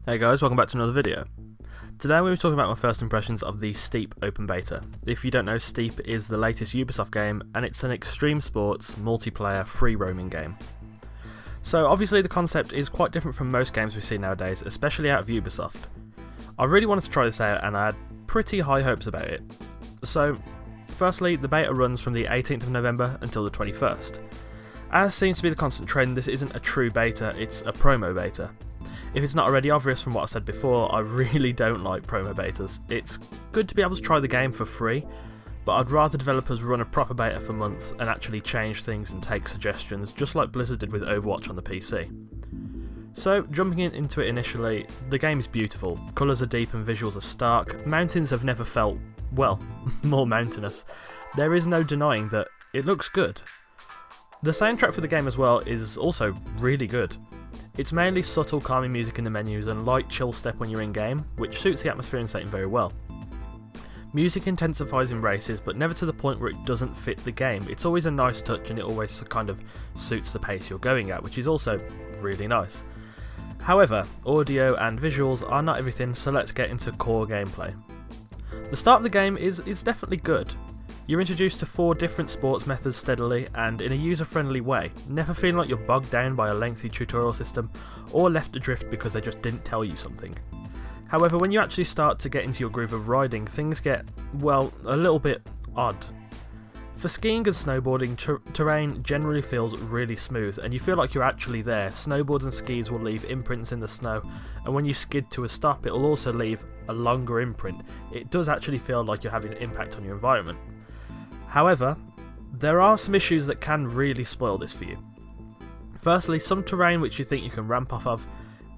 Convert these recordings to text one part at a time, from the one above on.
Hey guys, welcome back to another video. Today we'll be talking about my first impressions of the Steep open beta. If you don't know, Steep is the latest Ubisoft game and it's an extreme sports, multiplayer, free roaming game. So obviously the concept is quite different from most games we see nowadays, especially out of Ubisoft. I really wanted to try this out and I had pretty high hopes about it. So firstly, the beta runs from the 18th of November until the 21st. As seems to be the constant trend, this isn't a true beta, it's a promo beta. If it's not already obvious from what I said before, I really don't like promo betas. It's good to be able to try the game for free, but I'd rather developers run a proper beta for months and actually change things and take suggestions, just like Blizzard did with Overwatch on the PC. So, jumping into it initially, the game is beautiful, colours are deep and visuals are stark, mountains have never felt, well, more mountainous. There is no denying that it looks good. The soundtrack for the game as well is also really good. It's mainly subtle calming music in the menus and light chill step when you're in game, which suits the atmosphere and setting very well. Music intensifies in races, but never to the point where it doesn't fit the game. It's always a nice touch and it always kind of suits the pace you're going at, which is also really nice. However, audio and visuals are not everything, so let's get into core gameplay. The start of the game is definitely good. You're introduced to 4 different sports methods steadily and in a user-friendly way, never feeling like you're bogged down by a lengthy tutorial system or left adrift because they just didn't tell you something. However, when you actually start to get into your groove of riding, things get, well, a little bit odd. For skiing and snowboarding, terrain generally feels really smooth and you feel like you're actually there. Snowboards and skis will leave imprints in the snow, and when you skid to a stop it will also leave a longer imprint. It does actually feel like you're having an impact on your environment. However, there are some issues that can really spoil this for you. Firstly, some terrain which you think you can ramp off of,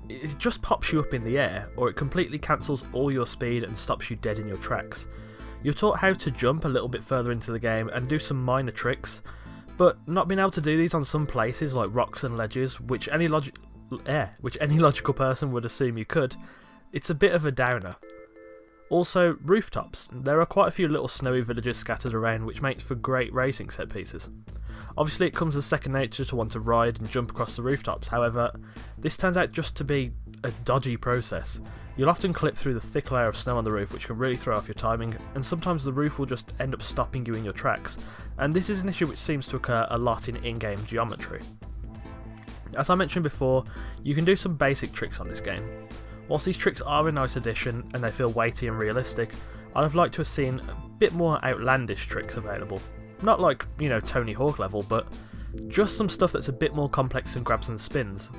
it just pops you up in the air, or it completely cancels all your speed and stops you dead in your tracks. You're taught how to jump a little bit further into the game and do some minor tricks, but not being able to do these on some places like rocks and ledges, which any logical person would assume you could, it's a bit of a downer. Also, rooftops. There are quite a few little snowy villages scattered around which makes for great racing set pieces. Obviously it comes as second nature to want to ride and jump across the rooftops, however, this turns out just to be a dodgy process. You'll often clip through the thick layer of snow on the roof which can really throw off your timing, and sometimes the roof will just end up stopping you in your tracks, and this is an issue which seems to occur a lot in in-game geometry. As I mentioned before, you can do some basic tricks on this game. Whilst these tricks are a nice addition and they feel weighty and realistic, I'd have liked to have seen a bit more outlandish tricks available. Not like, Tony Hawk level, but just some stuff that's a bit more complex than grabs and spins.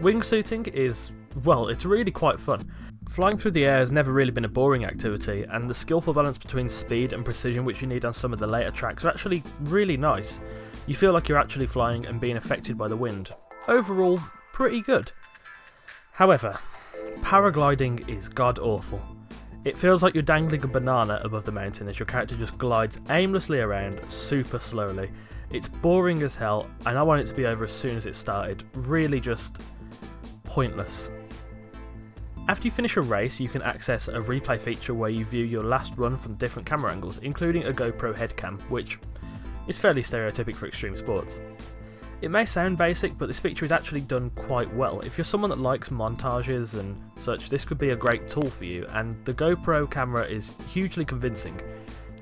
Wingsuiting is, well, it's really quite fun. Flying through the air has never really been a boring activity, and the skillful balance between speed and precision which you need on some of the later tracks are actually really nice. You feel like you're actually flying and being affected by the wind. Overall, pretty good. However, paragliding is god awful. It feels like you're dangling a banana above the mountain as your character just glides aimlessly around super slowly. It's boring as hell and I want it to be over as soon as it started. Really just pointless. After you finish a race, you can access a replay feature where you view your last run from different camera angles, including a GoPro headcam, which is fairly stereotypic for extreme sports. It may sound basic, but this feature is actually done quite well. If you're someone that likes montages and such, this could be a great tool for you, and the GoPro camera is hugely convincing.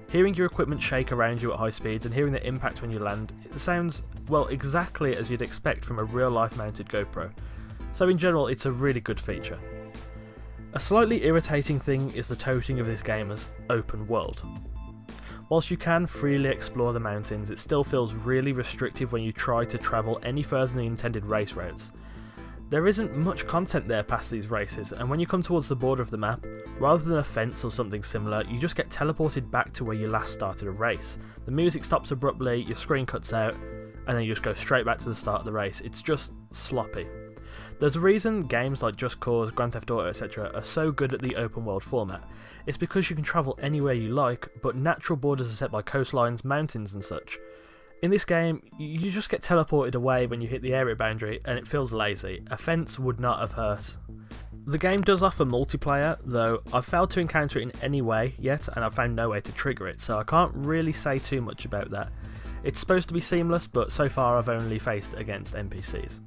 Hearing your equipment shake around you at high speeds and hearing the impact when you land, it sounds, well, exactly as you'd expect from a real-life mounted GoPro. So in general, it's a really good feature. A slightly irritating thing is the touting of this game as open world. Whilst you can freely explore the mountains, it still feels really restrictive when you try to travel any further than the intended race routes. There isn't much content there past these races, and when you come towards the border of the map, rather than a fence or something similar, you just get teleported back to where you last started a race. The music stops abruptly, your screen cuts out, and then you just go straight back to the start of the race. It's just sloppy. There's a reason games like Just Cause, Grand Theft Auto, etc. are so good at the open world format. It's because you can travel anywhere you like, but natural borders are set by coastlines, mountains and such. In this game, you just get teleported away when you hit the area boundary and it feels lazy. A fence would not have hurt. The game does offer multiplayer, though I've failed to encounter it in any way yet and I've found no way to trigger it, so I can't really say too much about that. It's supposed to be seamless, but so far I've only faced against NPCs.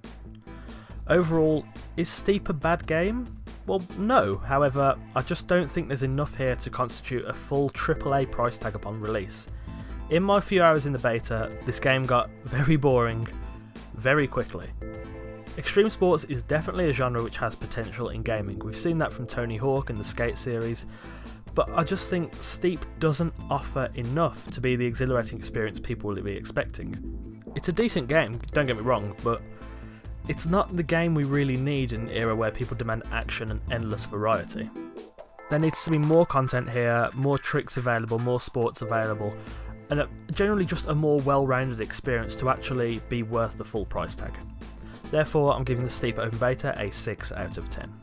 Overall, is Steep a bad game? Well, no. However, I just don't think there's enough here to constitute a full AAA price tag upon release. In my few hours in the beta, this game got very boring very quickly. Extreme sports is definitely a genre which has potential in gaming. We've seen that from Tony Hawk and the Skate series, but I just think Steep doesn't offer enough to be the exhilarating experience people will be expecting. It's a decent game, don't get me wrong, but it's not the game we really need in an era where people demand action and endless variety. There needs to be more content here, more tricks available, more sports available, and generally just a more well-rounded experience to actually be worth the full price tag. Therefore, I'm giving the Steep Open Beta a 6 out of 10.